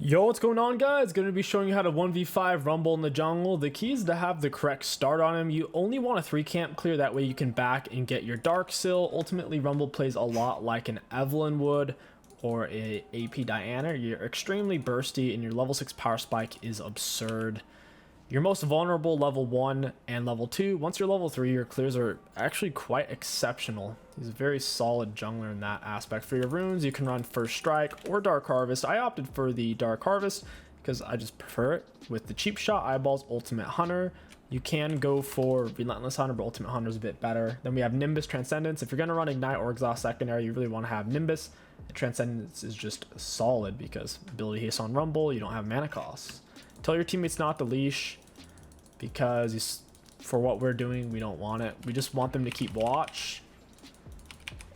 Yo, what's going on, guys? Going to be showing you how to 1v5 rumble in the jungle. The key is to have the correct start on him. You only want a 3 camp clear, that way you can back and get your dark sill. Ultimately, rumble plays a lot like an Evelyn would or a AP Diana. You're extremely bursty and your level 6 power spike is absurd. You're most vulnerable level 1 and level 2. Once you're level 3, your clears are actually quite exceptional. He's a very solid jungler in that aspect. For your runes, you can run First Strike or Dark Harvest. I opted for the Dark Harvest because I just prefer it. With the cheap shot eyeballs, Ultimate Hunter. You can go for Relentless Hunter, but Ultimate Hunter is a bit better. Then we have Nimbus Transcendence. If you're going to run Ignite or Exhaust Secondary, you really want to have Nimbus. Transcendence is just solid because ability haste on Rumble, you don't have mana costs. Tell your teammates not to leash because for what we're doing, we don't want it. We just want them to keep watch.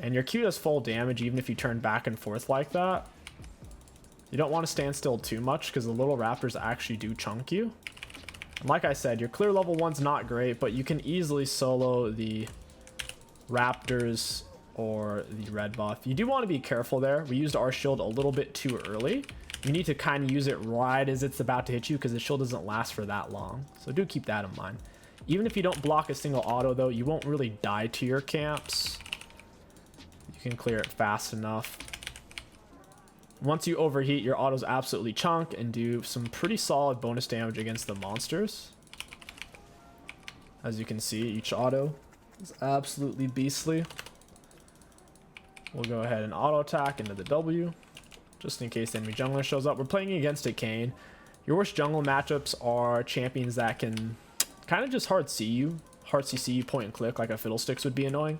And your Q does full damage even if you turn back and forth like that. You don't want to stand still too much because the little raptors actually do chunk you. And like I said, your clear level 1's not great, but you can easily solo the raptors or the red buff. You do want to be careful there. We used our shield a little bit too early. You need to kind of use it right as it's about to hit you because the shield doesn't last for that long. So do keep that in mind. Even if you don't block a single auto though, you won't really die to your camps. You can clear it fast enough. Once you overheat, your autos absolutely chunk and do some pretty solid bonus damage against the monsters. As you can see, each auto is absolutely beastly. We'll go ahead and auto attack into the W, just in case the enemy jungler shows up. We're playing against a Kayn. Your worst jungle matchups are champions that can kind of just hard CC you point and click like a Fiddlesticks would be annoying.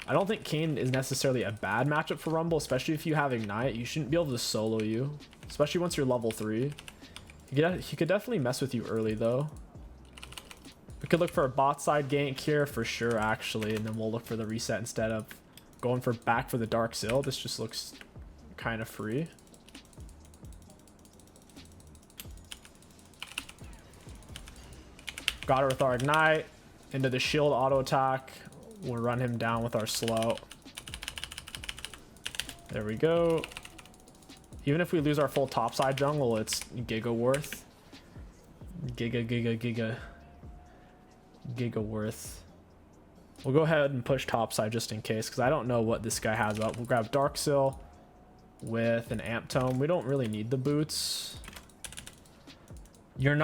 I don't think Kayn is necessarily a bad matchup for Rumble, especially if you have Ignite. You shouldn't be able to solo you, especially once you're level 3. He could definitely mess with you early though. We could look for a bot side gank here for sure actually, and then we'll look for the reset instead of going back for the dark sill. This just looks kind of free. Got her with our Ignite into the shield auto attack. We'll run him down with our slow. There we go. Even if we lose our full topside jungle, it's giga worth. Giga worth. We'll go ahead and push topside just in case, because I don't know what this guy has up. We'll grab Dark Sill with an Amp Tome. We don't really need the boots. You're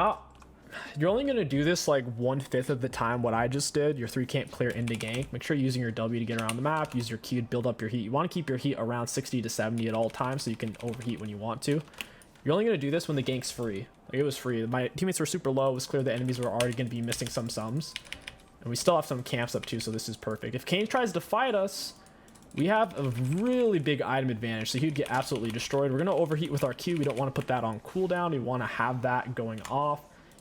only going to do this like 1/5 of the time what I just did. Your 3 camp clear into gank. Make sure you're using your W to get around the map. Use your Q to build up your heat. You want to keep your heat around 60 to 70 at all times so you can overheat when you want to. You're only going to do this when the gank's free. Like, it was free. My teammates were super low. It was clear the enemies were already going to be missing some sums. And we still have some camps up too, so this is perfect. If Kayn tries to fight us, we have a really big item advantage, so he'd get absolutely destroyed. We're going to overheat with our Q. We don't want to put that on cooldown. We want to have that going off.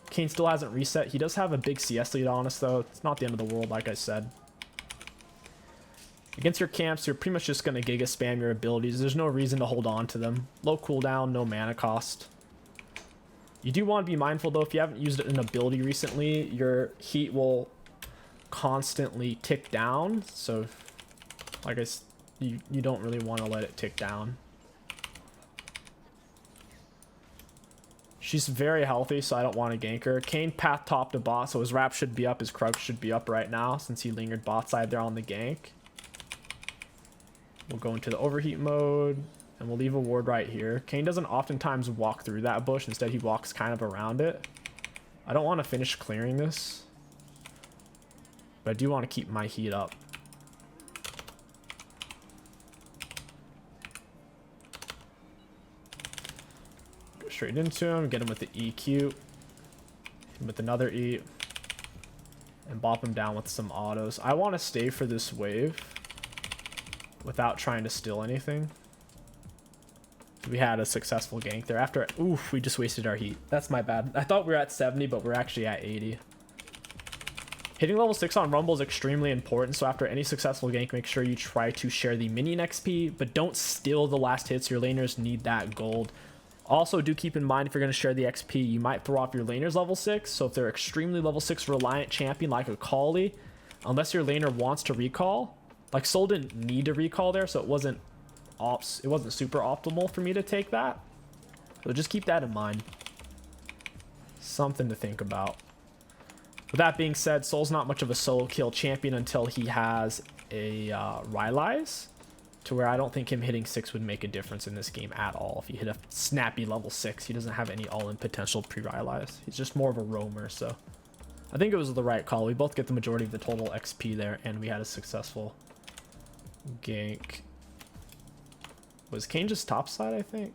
Kayn still hasn't reset. He does have a big CS lead on us, though. It's not the end of the world, like I said. Against your camps, you're pretty much just going to giga spam your abilities. There's no reason to hold on to them. Low cooldown, no mana cost. You do want to be mindful, though, if you haven't used an ability recently, your heat will constantly tick down. So, like you don't really want to let it tick down. She's very healthy, so I don't want to gank her. Kayn path top to bot, so his rap should be up, his Krug should be up right now since he lingered bot side there on the gank. We'll go into the overheat mode, and we'll leave a ward right here. Kayn doesn't oftentimes walk through that bush. Instead, he walks kind of around it. I don't want to finish clearing this, but I do want to keep my heat up. Straight into him, get him with the EQ, hit him with another E, and bop him down with some autos. I want to stay for this wave without trying to steal anything. We had a successful gank there. After, oof, we just wasted our heat. That's my bad. I thought we were at 70, but we're actually at 80. Hitting level 6 on Rumble is extremely important, so after any successful gank, make sure you try to share the minion XP, but don't steal the last hits. Your laners need that gold. Also, do keep in mind if you're going to share the XP, you might throw off your laner's level 6. So if they're extremely level 6 reliant champion like a Kali, unless your laner wants to recall, like Sol didn't need to recall there, so it wasn't super optimal for me to take that. So just keep that in mind. Something to think about. With that being said, Soul's not much of a solo kill champion until he has a Rylai's, to where I don't think him hitting 6 would make a difference in this game at all. If you hit a snappy level 6, he doesn't have any all-in potential pre-Rylai's. He's just more of a roamer, so I think it was the right call. We both get the majority of the total XP there, and we had a successful gank. Was Kane just topside, I think?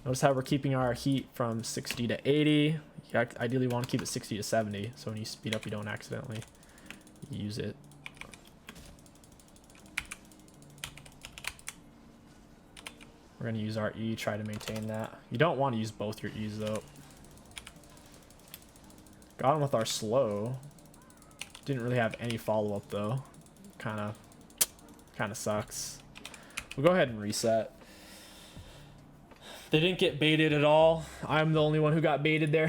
Notice how we're keeping our heat from 60 to 80. You ideally want to keep it 60 to 70, so when you speed up, you don't accidentally use it. We're going to use our E, try to maintain that. You don't want to use both your E's, though. Got him with our slow. Didn't really have any follow-up, though. Kind of sucks. We'll go ahead and reset. They didn't get baited at all. I'm the only one who got baited there.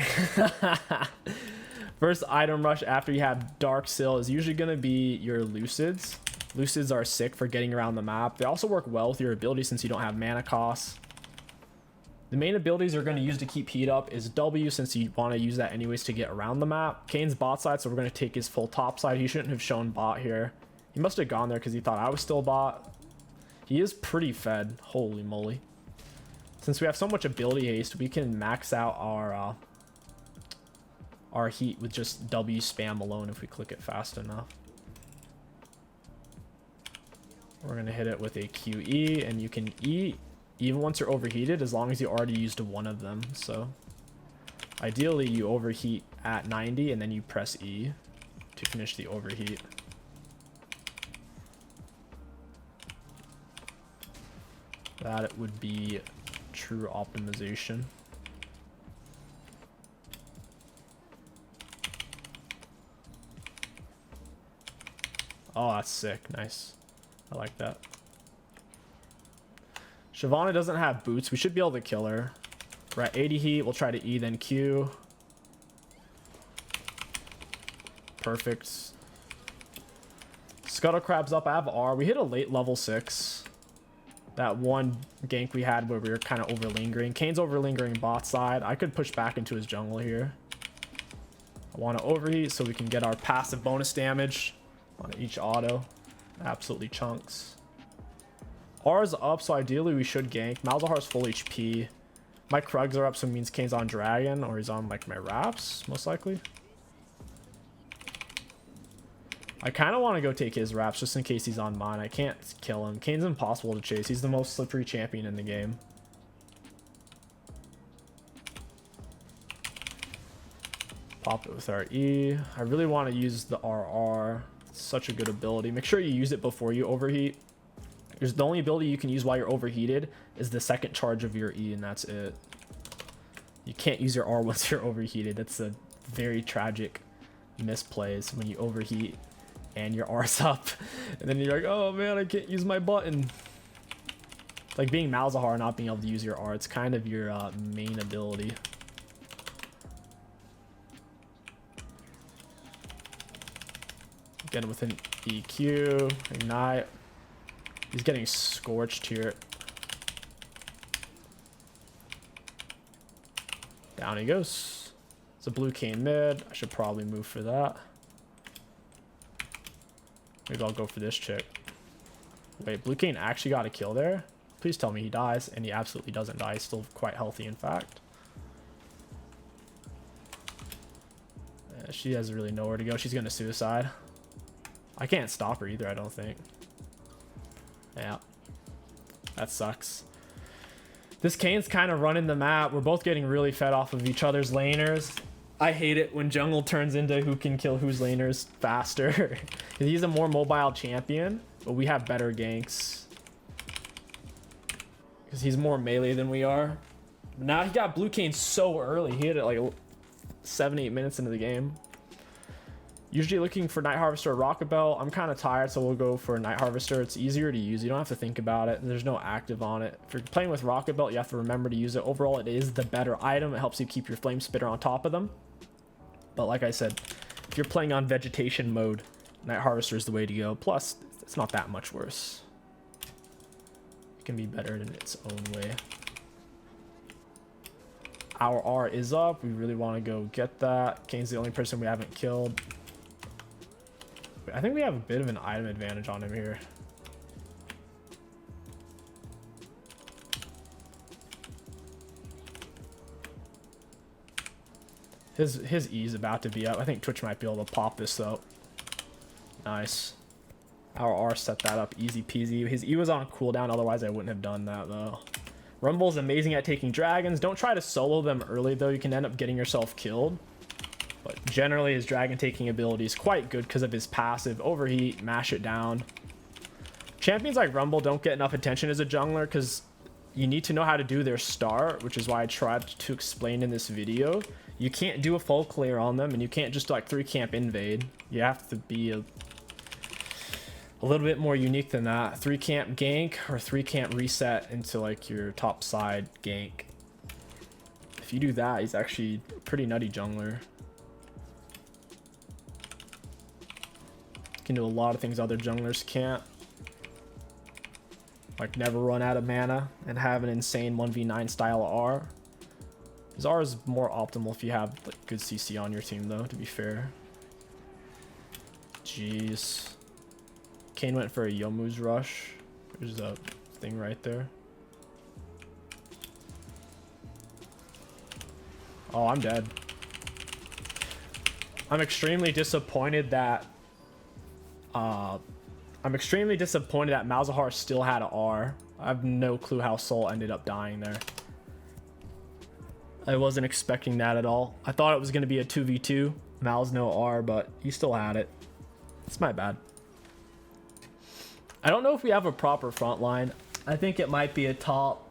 First item rush after you have Dark Sill is usually going to be your Lucids. Lucids are sick for getting around the map. They also work well with your ability since you don't have mana costs. The main abilities you're going to use to keep heat up is W, since you want to use that anyways to get around the map. Kane's bot side, so we're going to take his full top side. He shouldn't have shown bot here. He must have gone there because he thought I was still bot. He is pretty fed. Holy moly. Since we have so much ability haste, we can max out our heat with just W spam alone if we click it fast enough. We're going to hit it with a QE, and you can E even once you're overheated as long as you already used one of them. So ideally you overheat at 90 and then you press E to finish the overheat. That would be true optimization. Oh, that's sick. Nice. I like that. Shyvana doesn't have boots. We should be able to kill her. We're at 80 heat. We'll try to E, then Q. Perfect. Scuttle Crab's up. I have R. We hit a late level 6. That one gank we had where we were kind of overlingering. Kane's overlingering bot side. I could push back into his jungle here. I want to overheat so we can get our passive bonus damage on each auto. Absolutely chunks. R's up, so ideally we should gank. Malzahar's full HP. My Krugs are up, so it means Kane's on Dragon, or he's on like my Wraps, most likely. I kind of want to go take his Wraps just in case he's on mine. I can't kill him. Kane's impossible to chase. He's the most slippery champion in the game. Pop it with our E. I really want to use the RR. It's such a good ability. Make sure you use it before you overheat. There's the only ability you can use while you're overheated is the second charge of your E, and that's it. You can't use your R once you're overheated. That's a very tragic misplays when you overheat and your R's up, and then you're like, oh man, I can't use my button. It's like being Malzahar, not being able to use your R. It's kind of your main ability. Again with an EQ, ignite. He's getting scorched here. Down he goes. It's a blue Kane mid. I should probably move for that. Maybe I'll go for this chick. Wait, blue Kane actually got a kill there? Please tell me he dies. And he absolutely doesn't die. He's still quite healthy, in fact. She has really nowhere to go. She's going to suicide. I can't stop her either, I don't think. Yeah. That sucks. This Kane's kind of running the map. We're both getting really fed off of each other's laners. I hate it when jungle turns into who can kill whose laners faster. He's a more mobile champion, but we have better ganks. Because he's more melee than we are. Now he got blue Kane so early. He hit it like 7-8 minutes into the game. Usually looking for Night Harvester or Rocket Belt. I'm kind of tired, so we'll go for Night Harvester. It's easier to use. You don't have to think about it. There's no active on it. If you're playing with Rocket Belt, you have to remember to use it. Overall, it is the better item. It helps you keep your Flame Spitter on top of them. But like I said, if you're playing on vegetation mode, Night Harvester is the way to go. Plus, it's not that much worse. It can be better in its own way. Our R is up. We really want to go get that. Kane's the only person we haven't killed. I think we have a bit of an item advantage on him here. His E is about to be up. I think Twitch might be able to pop this though. Nice. Our R set that up easy peasy. His E was on cooldown, otherwise I wouldn't have done that though. Rumble's amazing at taking dragons. Don't try to solo them early though. You can end up getting yourself killed. But generally his dragon taking ability is quite good because of his passive. Overheat, mash it down. Champions like Rumble don't get enough attention as a jungler because you need to know how to do their start, which is why I tried to explain in this video. You can't do a full clear on them, and you can't just like 3 camp invade. You have to be a little bit more unique than that. 3 camp gank or 3 camp reset into like your top side gank. If you do that, he's actually a pretty nutty jungler. Can do a lot of things other junglers can't. Like never run out of mana and have an insane 1v9 style R. His R is more optimal if you have like good CC on your team though, to be fair. Jeez. Kane went for a Yomu's rush. There's a thing right there. Oh, I'm dead. I'm extremely disappointed that Malzahar still had an R. I have no clue how Soul ended up dying there. I wasn't expecting that at all. I thought it was going to be a 2v2. Mal's no R, but he still had it. It's my bad. I don't know if we have a proper front line. I think it might be a top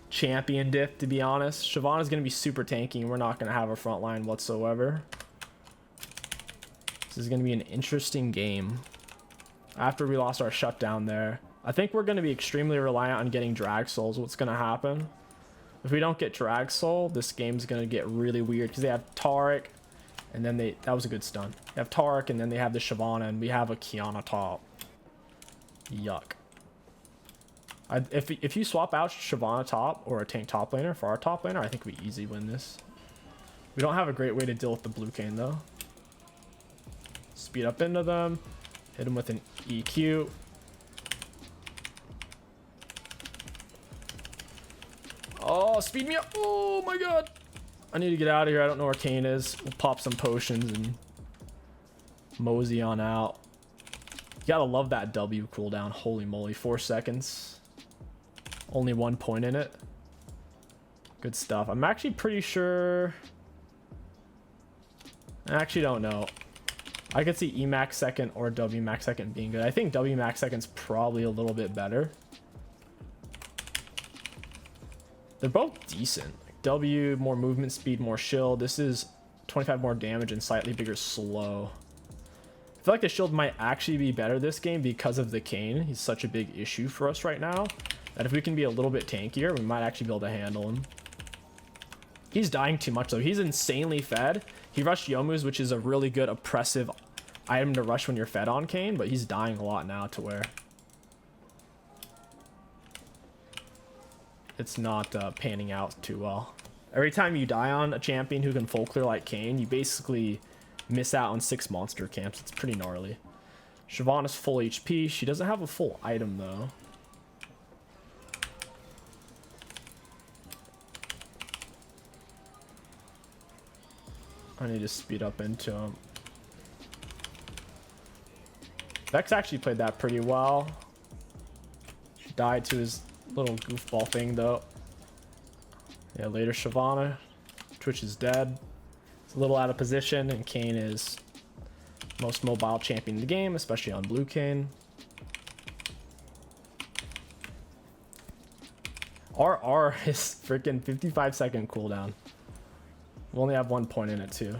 champion diff, to be honest. Shyvana's going to be super tanky, and we're not going to have a front line whatsoever. This is going to be an interesting game. After we lost our shutdown there, I think we're going to be extremely reliant on getting drag souls. What's going to happen? If we don't get drag soul, this game's going to get really weird because they have Taric, and then that was a good stun. They have Taric, and then they have the Shyvana, and we have a Kiana top. Yuck. If you swap out Shyvana top or a tank top laner for our top laner, I think we easily win this. We don't have a great way to deal with the blue cane though. Speed up into them, hit them with an EQ. Oh, speed me up. Oh my god. I need to get out of here. I don't know where Kane is. We'll pop some potions and mosey on out. You gotta love that W cooldown. Holy moly, 4 seconds. Only 1 point in it. Good stuff. I'm actually pretty sure. I actually don't know. I could see E max second or W max second being good. I think W max second's probably a little bit better. They're both decent. Like W, more movement speed, more shield. This is 25 more damage and slightly bigger slow. I feel like the shield might actually be better this game because of the Kane. He's such a big issue for us right now that if we can be a little bit tankier, we might actually be able to handle him. He's dying too much though. He's insanely fed. He rushed Yomu's, which is a really good oppressive item to rush when you're fed on Kane, but he's dying a lot now to where it's not panning out too well. Every time you die on a champion who can full clear like Kane, you basically miss out on 6 monster camps. It's pretty gnarly. Shyvana's full HP. She doesn't have a full item though. I need to speed up into him. Vex actually played that pretty well. She died to his little goofball thing though. Yeah, later Shyvana. Twitch is dead. It's a little out of position, and Kane is most mobile champion in the game, especially on blue Kane. RR is freaking 55-second cooldown. We only have 1 point in it too.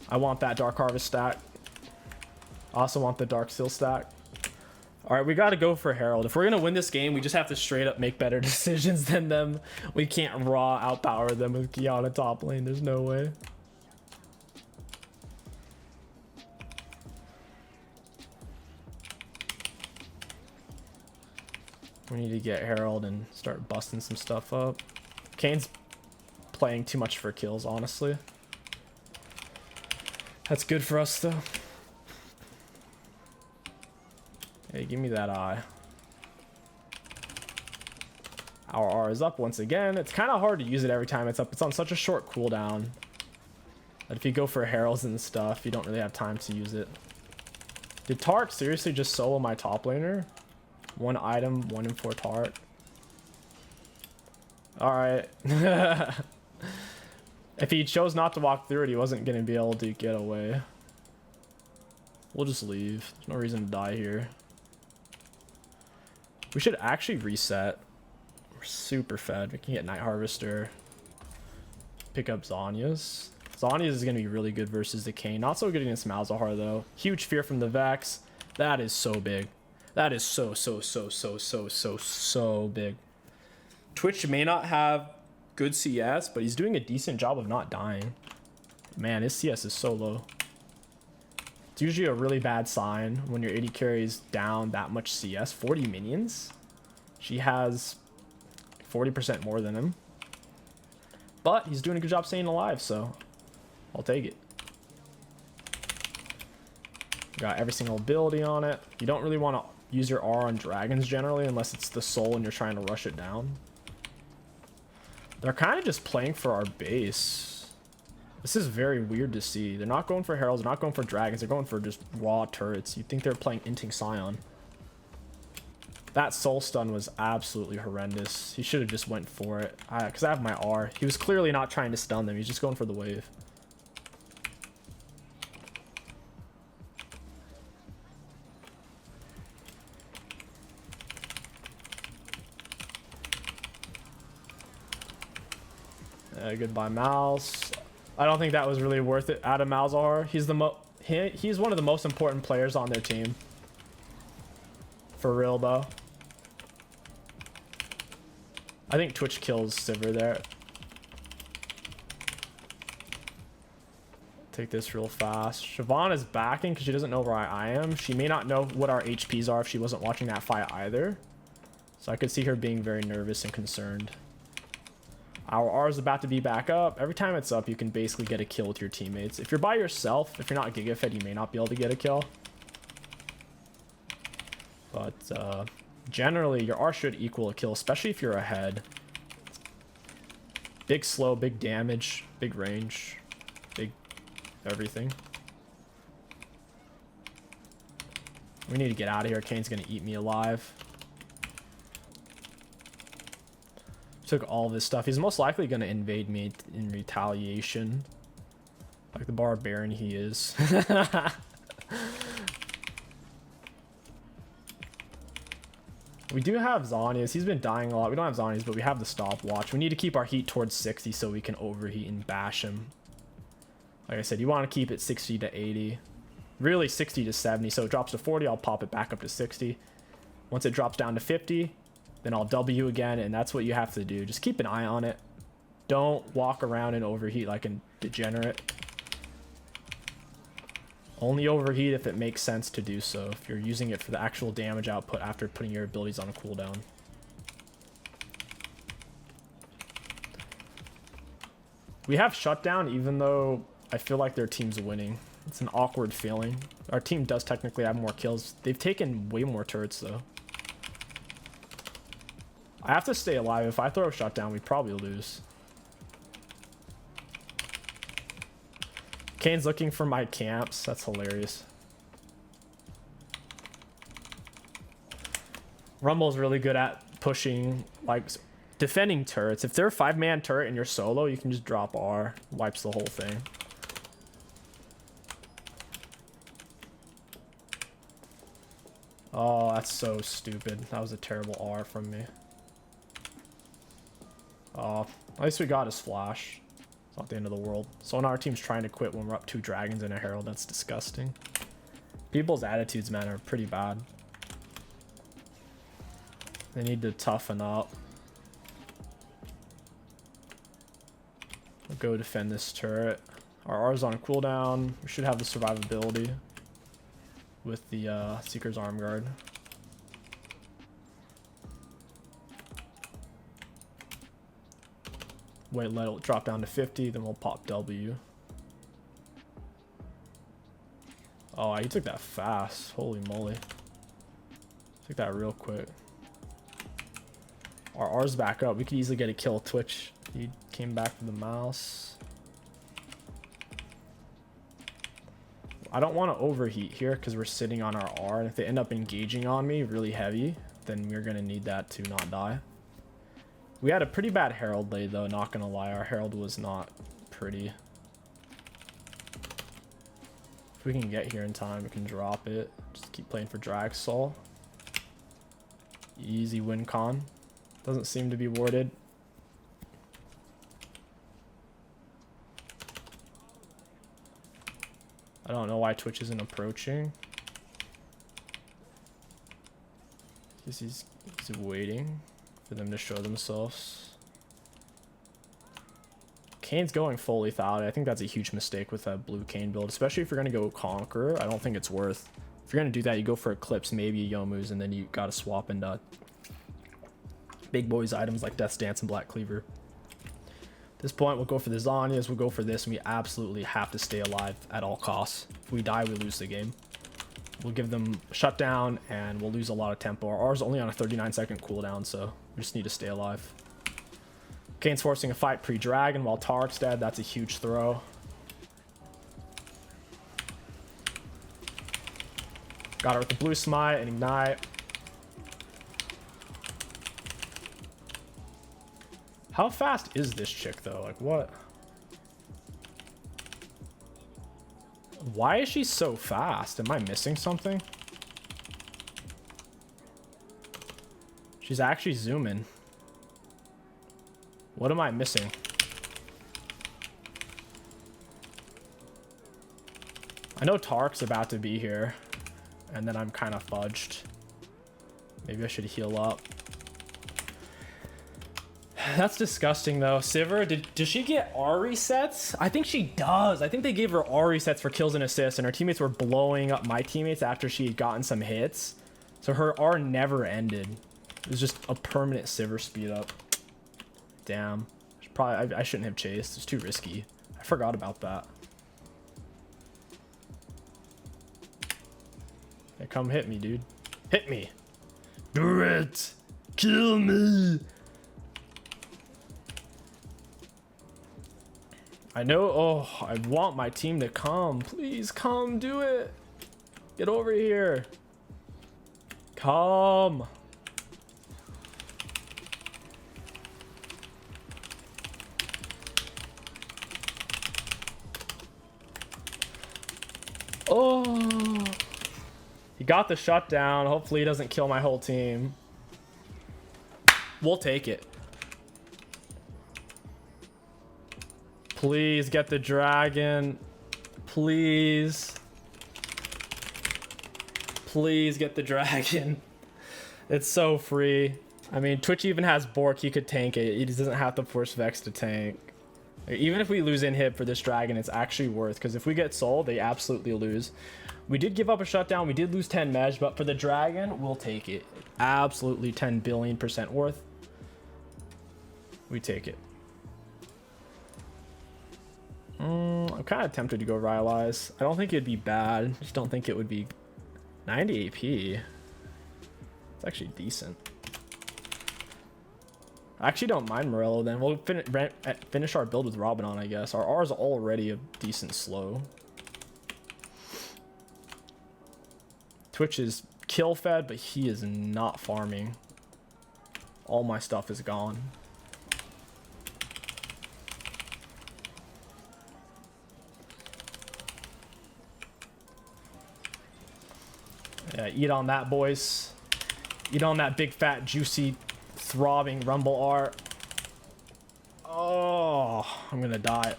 I want that Dark Harvest stack. I also want the Dark Seal stack. All right, we got to go for Herald. If we're going to win this game, we just have to straight up make better decisions than them. We can't raw outpower them with Kiana top lane. There's no way. We need to get Herald and start busting some stuff up. Kane's playing too much for kills, honestly. That's good for us, though. Hey, give me that eye. Our R is up once again. It's kind of hard to use it every time it's up. It's on such a short cooldown that if you go for heralds and stuff, you don't really have time to use it. Did Tark seriously just solo my top laner? 1 item, 1 in 4 Tark. Alright. If he chose not to walk through it, he wasn't going to be able to get away. We'll just leave. There's no reason to die here. We should actually reset. We're super fed. We can get Night Harvester. Pick up Zhonya's. Zhonya's is going to be really good versus the Kayn. Not so good against Malzahar, though. Huge fear from the Vex. That is so big. That is so big. Twitch may not have good CS, but he's doing a decent job of not dying. Man, his CS is so low. It's usually a really bad sign when your AD carries down that much CS. 40 minions. She has 40% more than him. But he's doing a good job staying alive, so I'll take it. Got every single ability on it. You don't really want to use your R on dragons generally unless it's the soul and you're trying to rush it down. They're kind of just playing for our base. This is very weird to see. They're not going for heralds, they're not going for dragons, they're going for just raw turrets. You'd think they're playing Inting Scion. That soul stun was absolutely horrendous. He should have just went for it. Because I have my R. He was clearly not trying to stun them, he's just going for the wave. Goodbye, Mouse. I don't think that was really worth it out of Malzahar. He's one of the most important players on their team. For real, though. I think Twitch kills Sivir there. Take this real fast. Siobhan is backing because she doesn't know where I am. She may not know what our HPs are if she wasn't watching that fight either. So I could see her being very nervous and concerned. Our R is about to be back up. Every time it's up, you can basically get a kill with your teammates. If you're by yourself, if you're not Giga Fed, you may not be able to get a kill. But generally, your R should equal a kill, especially if you're ahead. Big slow, big damage, big range, big everything. We need to get out of here. Kane's going to eat me alive. Took all this stuff. He's most likely going to invade me in retaliation. Like the barbarian he is. We do have Zhonya's. He's been dying a lot. We don't have Zhonya's, but we have the stopwatch. We need to keep our heat towards 60 so we can overheat and bash him. Like I said, you want to keep it 60 to 80. Really 60 to 70. So it drops to 40. I'll pop it back up to 60. Once it drops down to 50... then I'll W again, and that's what you have to do. Just keep an eye on it. Don't walk around and overheat like a degenerate. Only overheat if it makes sense to do so, if you're using it for the actual damage output after putting your abilities on a cooldown. We have shutdown even though I feel like their team's winning. It's an awkward feeling. Our team does technically have more kills. They've taken way more turrets though. I have to stay alive. If I throw a shutdown, we probably lose. Kane's looking for my camps. That's hilarious. Rumble's really good at pushing, like, defending turrets. If they're a 5-man turret and you're solo, you can just drop R. Wipes the whole thing. Oh, that's so stupid. That was a terrible R from me. At least we got his flash. It's not the end of the world. So now our team's trying to quit when we're up 2 dragons and a herald. That's disgusting. People's attitudes, man, are pretty bad. They need to toughen up. We'll go defend this turret. Our R's on cooldown. We should have the survivability with the Seeker's Arm Guard. Wait, let it drop down to 50, then we'll pop W. Oh, he took that fast. Holy moly. Took that real quick. Our R's back up. We could easily get a kill. Twitch. He came back with the mouse. I don't want to overheat here because we're sitting on our R. And if they end up engaging on me really heavy, then we're going to need that to not die. We had a pretty bad Herald lane though, not going to lie. Our Herald was not pretty. If we can get here in time, we can drop it. Just keep playing for Drag Soul. Easy win con. Doesn't seem to be warded. I don't know why Twitch isn't approaching. Because he's waiting for them to show themselves. Kane's going full lethality. I think that's a huge mistake with that blue Kane build, especially if you're going to go Conqueror. I don't think it's worth. If you're going to do that, you go for Eclipse, maybe Yomu's, and then you got to swap into big boys items like Death's Dance and Black Cleaver. At this point, we'll go for the Zanyas, we'll go for this, and we absolutely have to stay alive at all costs. If we die, we lose the game. We'll give them shutdown, and we'll lose a lot of tempo. Our R's only on a 39-second cooldown, so we just need to stay alive. Kane's forcing a fight pre-dragon while Tarek's dead. That's a huge throw. Got her with the blue smite and ignite. How fast is this chick though? Like what? Why is she so fast? Am I missing something? She's actually zooming. What am I missing? I know Tarek's about to be here, and then I'm kind of fudged. Maybe I should heal up. That's disgusting though. Sivir, does she get R resets? I think she does. I think they gave her R resets for kills and assists, and her teammates were blowing up my teammates after she had gotten some hits. So her R never ended. It was just a permanent Sivir speed up. Damn. I shouldn't have chased. It's too risky. I forgot about that. Hey, come hit me, dude. Hit me. Do it. Kill me. I know. Oh, I want my team to come. Please come do it. Get over here. Come. Oh. He got the shutdown. Hopefully he doesn't kill my whole team. We'll take it. Please get the dragon. Please. Please get the dragon. It's so free. I mean, Twitch even has Bork. He could tank it. He doesn't have to force Vex to tank. Even if we lose in hit for this dragon, it's actually worth. Because if we get soul, they absolutely lose. We did give up a shutdown. We did lose 10 mesh. But for the dragon, we'll take it. Absolutely 10 billion% worth. We take it. I'm kind of tempted to go Rylai's. I don't think it'd be bad. I just don't think it would be 90 AP. It's actually decent. I actually don't mind Morello then. We'll finish our build with Robin, I guess. Our R is already a decent slow. Twitch is kill fed, but he is not farming. All my stuff is gone. Yeah, eat on that, boys. Eat on that big, fat, juicy, throbbing Rumble R. Oh, I'm gonna die.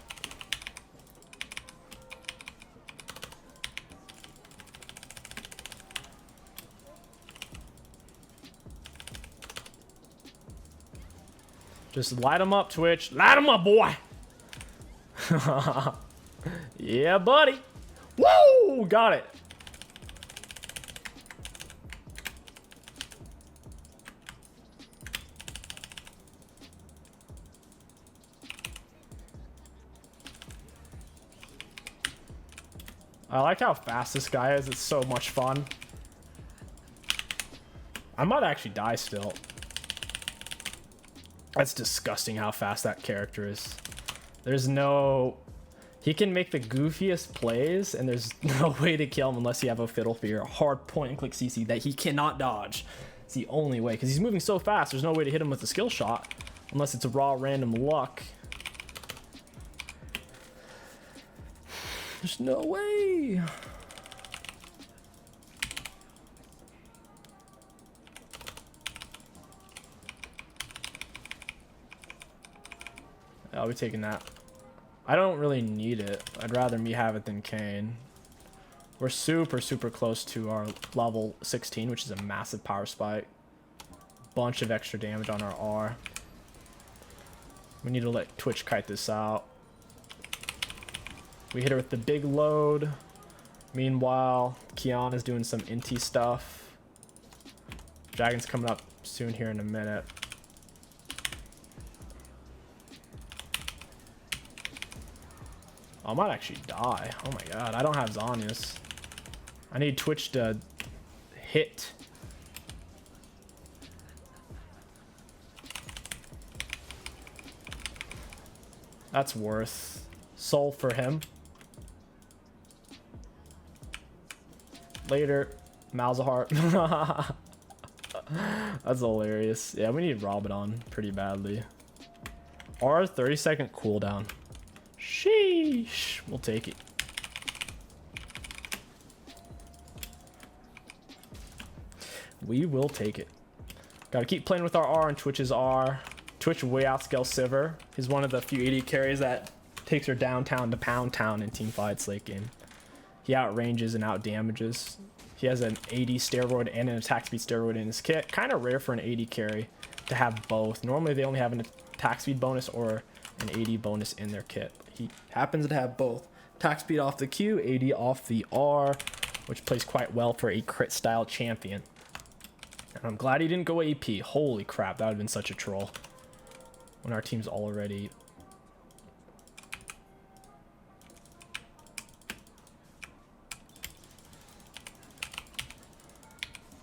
Just light them up, Twitch. Light them up, boy. Yeah, buddy. Woo! Got it. I like how fast this guy is. It's so much fun. I might actually die still. That's disgusting how fast that character is. There's no... He can make the goofiest plays, and there's no way to kill him unless you have a Fiddle Fear, a hard point-and-click CC that he cannot dodge. It's the only way, because he's moving so fast, there's no way to hit him with a skill shot, unless it's a raw random luck. There's no way. I'll be taking that. I don't really need it. I'd rather me have it than Kane. We're super, super close to our level 16, which is a massive power spike. Bunch of extra damage on our R. We need to let Twitch kite this out. We hit her with the big load. Meanwhile, Kiana's doing some inty stuff. Dragon's coming up soon here in a minute. I might actually die. Oh my god, I don't have Zhonya's. I need Twitch to hit. That's worth soul for him. Later, Malzahar. That's hilarious. Yeah, we need Rabadon pretty badly. Our 30-second cooldown. Sheesh. We'll take it. We will take it. Gotta keep playing with our R and Twitch's R. Twitch way outscale Sivir. He's one of the few AD carries that takes her downtown to Pound Town in teamfights late game. He outranges and outdamages. He has an AD steroid and an attack speed steroid in his kit. Kind of rare for an AD carry to have both. Normally they only have an attack speed bonus or an AD bonus in their kit. He happens to have both. Attack speed off the Q, AD off the R, which plays quite well for a crit style champion. And I'm glad he didn't go AP. Holy crap, that would have been such a troll. When our team's already...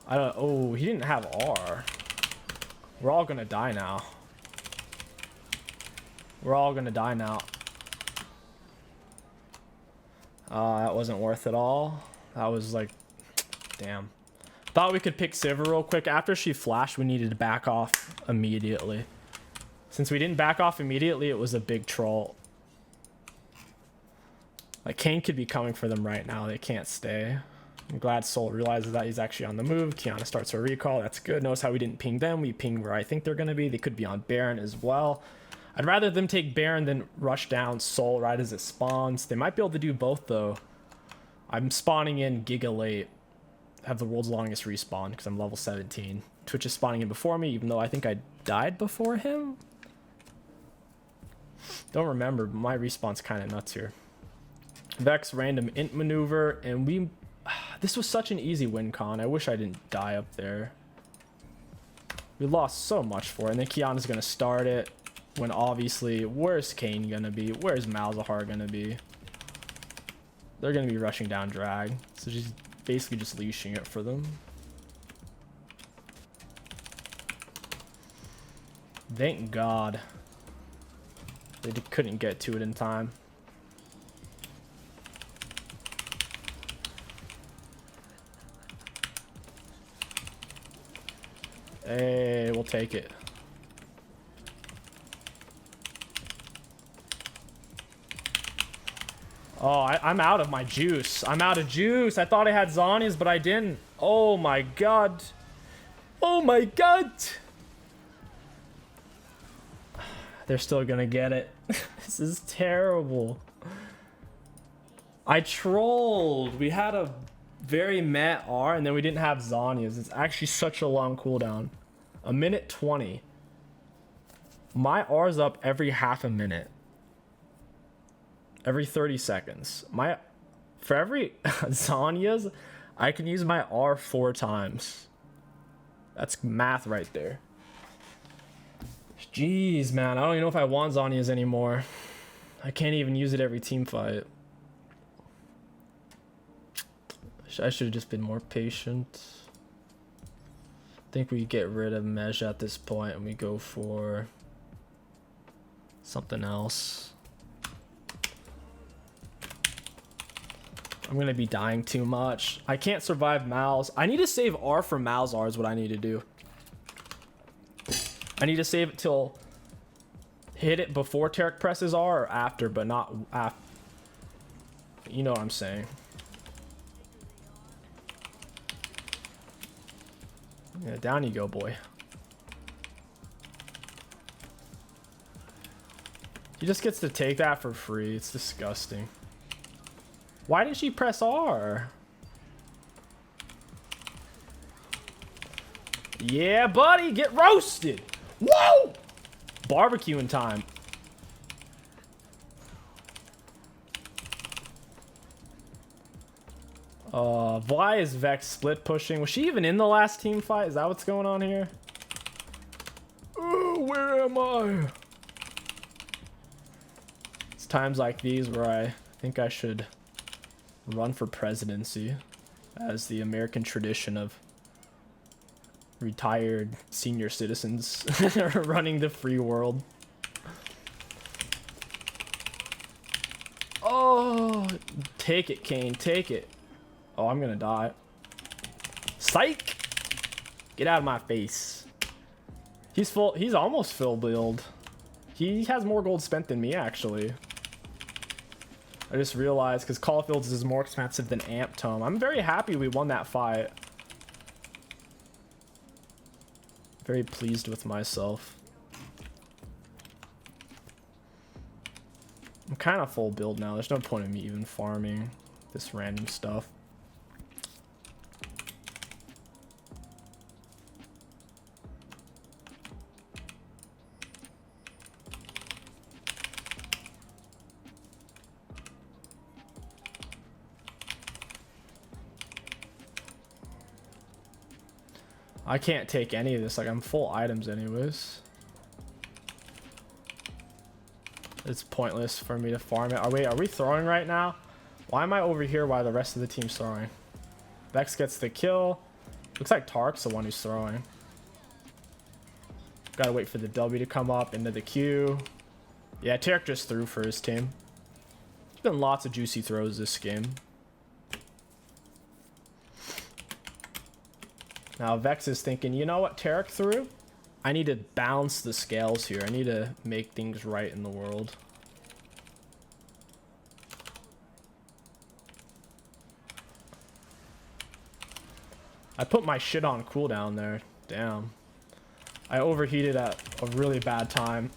I don't... Oh, he didn't have R. We're all gonna die now. We're all gonna die now. That wasn't worth it all. That was like... Damn. Thought we could pick Sivir real quick. After she flashed, we needed to back off immediately. Since we didn't back off immediately, it was a big troll. Like, Kane could be coming for them right now. They can't stay. I'm glad Soul realizes that he's actually on the move. Kiana starts her recall. That's good. Notice how we didn't ping them. We pinged where I think they're going to be. They could be on Baron as well. I'd rather them take Baron than rush down Soul right as it spawns. They might be able to do both, though. I'm spawning in giga late. Have the world's longest respawn because I'm level 17. Twitch is spawning in before me, even though I think I died before him. Don't remember, but my respawn's kind of nuts here. Vex random int maneuver, and we... This was such an easy win con. I wish I didn't die up there. We lost so much for it, and then Kiana's going to start it when obviously... Where's Kane going to be? Where's Malzahar going to be? They're going to be rushing down drag, so she's basically just leashing it for them. Thank God. They couldn't get to it in time. Hey, we'll take it. Oh, I'm out of my juice. I'm out of juice. I thought I had Zhonya's, but I didn't. Oh my god. Oh my god. They're still gonna get it. This is terrible. I trolled. We had a very meh R, and then we didn't have Zhonya's. It's actually such a long cooldown. 1:20. My R's up every half a minute. Every 30 seconds. For every Zhonya's, I can use my R 4 times. That's math right there. Jeez, man. I don't even know if I want Zhonya's anymore. I can't even use it every team fight. I should have just been more patient. I think we get rid of Mesh at this point and we go for something else. I'm gonna be dying too much. I can't survive Mal's. I need to save R for Malzar is what I need to do. I need to save it till hit it before Tarek presses R or after, but not after. You know what I'm saying. Yeah, down you go, boy. He just gets to take that for free. It's disgusting. Why did she press R? Yeah, buddy, get roasted. Whoa! Barbecuing time. Why is Vex split pushing? Was she even in the last team fight? Is that what's going on here? Oh, where am I? It's times like these where I think I should run for presidency, as the American tradition of retired senior citizens running the free world. Oh, take it, Kane, take it. Oh, I'm gonna die. Psych! Get out of my face. He's full. He's almost full build. He has more gold spent than me, actually. I just realized because Caulfield's is more expensive than Amp Tome. I'm very happy we won that fight. Very pleased with myself. I'm kind of full build now. There's no point in me even farming this random stuff. I can't take any of this. Like, I'm full items anyways. It's pointless for me to farm it. Are we throwing right now? Why am I over here while the rest of the team's throwing? Vex gets the kill. Looks like Tark's the one who's throwing. Gotta wait for the W to come up into the queue. Yeah, Tarek just threw for his team. There's been lots of juicy throws this game. Now Vex is thinking, you know what Tarek threw? I need to balance the scales here. I need to make things right in the world. I put my shit on cooldown there. Damn. I overheated at a really bad time.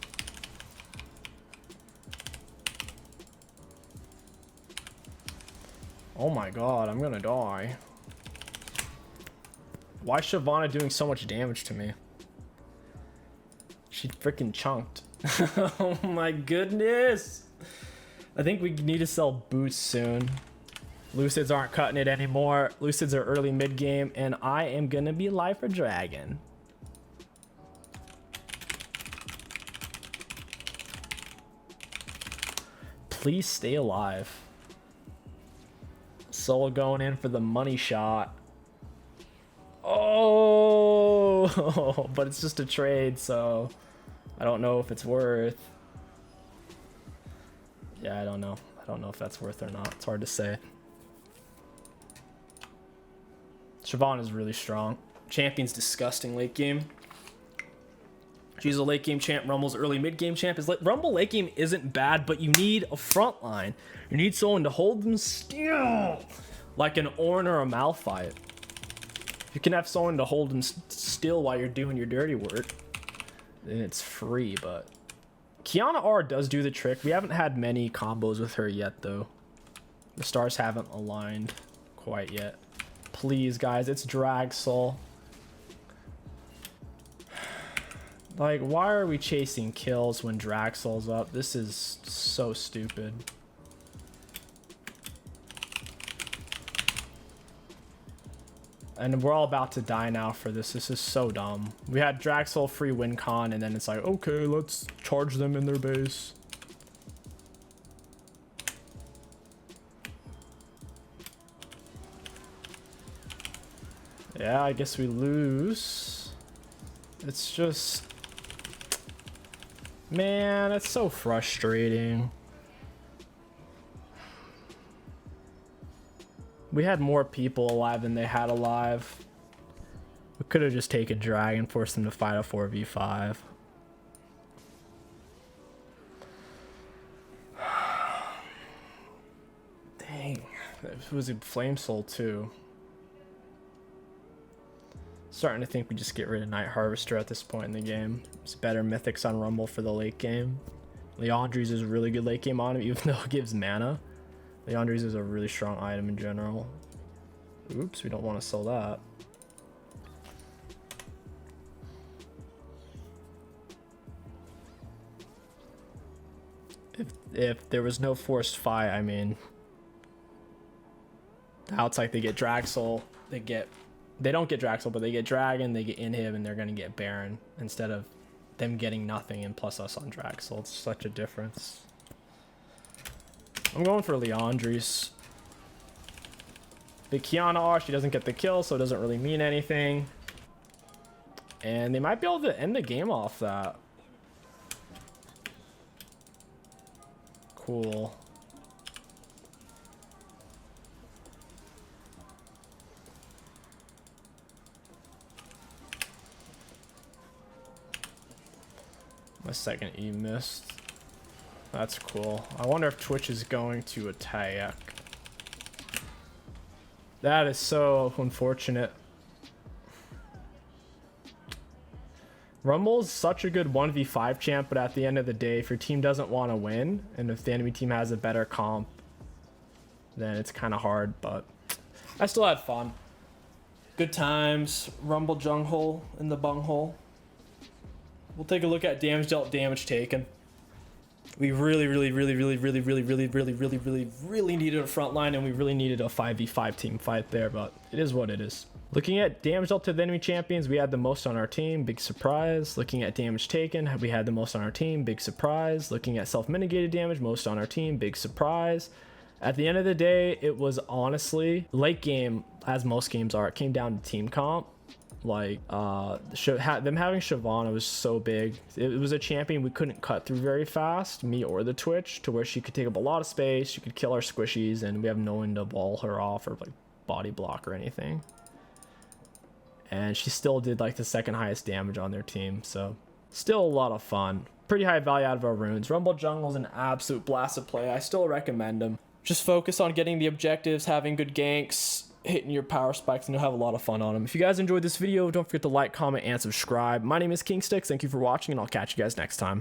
Oh my god, I'm gonna die. Why is Shyvana doing so much damage to me? She freaking chunked. Oh my goodness. I think we need to sell boots soon. Lucids aren't cutting it anymore. Lucids are early mid game, and I am gonna be live for Dragon. Please stay alive. Soul going in for the money shot. Oh, but it's just a trade, so I don't know if it's worth. Yeah, I don't know. I don't know if that's worth or not. It's hard to say. Siobhan is really strong. Champion's disgusting late game. She's a late game champ. Rumble's early mid game champ. Rumble late game isn't bad, but you need a front line. You need someone to hold them still, like an Ornn or a Malphite. You can have someone to hold them still while you're doing your dirty work, then it's free. But Kiana R does do the trick. We haven't had many combos with her yet, though. The stars haven't aligned quite yet. Please, guys, it's Drag Soul. Like, why are we chasing kills when Drag Soul's up? This is so stupid. And we're all about to die now for this. This is so dumb. We had Draxel free win con, and then it's like, okay, let's charge them in their base. Yeah, I guess we lose. It's just... Man, it's so frustrating. We had more people alive than they had alive. We could have just taken Dragon, forced them to fight a 4v5. Dang. It was a Flame Soul too. Starting to think we just get rid of Night Harvester at this point in the game. It's better Mythics on Rumble for the late game. Leandri's is a really good late game on him, even though it gives mana. Leandri's is a really strong item in general. Oops, we don't want to sell that. If there was no forced fight, I mean, now it's like they get Drag Soul, they don't get Drag Soul, but they get Dragon, they get Inhib, and they're gonna get Baron instead of them getting nothing and plus us on Drag Soul. It's such a difference. I'm going for Leandri's. The Kiana R, she doesn't get the kill, so it doesn't really mean anything. And they might be able to end the game off that. Cool. My second E missed. That's cool. I wonder if Twitch is going to attack. That is so unfortunate. Rumble's such a good 1v5 champ, but at the end of the day, if your team doesn't want to win, and if the enemy team has a better comp, then it's kind of hard, but I still had fun. Good times. Rumble junghole in the bunghole. We'll take a look at damage dealt, damage taken. We really needed a front line, and we really needed a 5v5 team fight there, but it is what it is. Looking at damage dealt to the enemy champions, we had the most on our team, big surprise. Looking at damage taken, we had the most on our team, big surprise. Looking at self-mitigated damage, most on our team, big surprise. At the end of the day, it was honestly, late game, as most games are, it came down to team comp. Like, them having Shyvana was so big. It was a champion we couldn't cut through very fast, me or the Twitch, to where she could take up a lot of space, she could kill our squishies, and we have no one to wall her off or like body block or anything. And she still did like the second highest damage on their team, so still a lot of fun. Pretty high value out of our runes. Rumble Jungle's an absolute blast to play. I still recommend them. Just focus on getting the objectives, having good ganks, hitting your power spikes, and you'll have a lot of fun on them. If you guys enjoyed this video, don't forget to like, comment, and subscribe. My name is Kingsticks. Thank you for watching, and I'll catch you guys next time.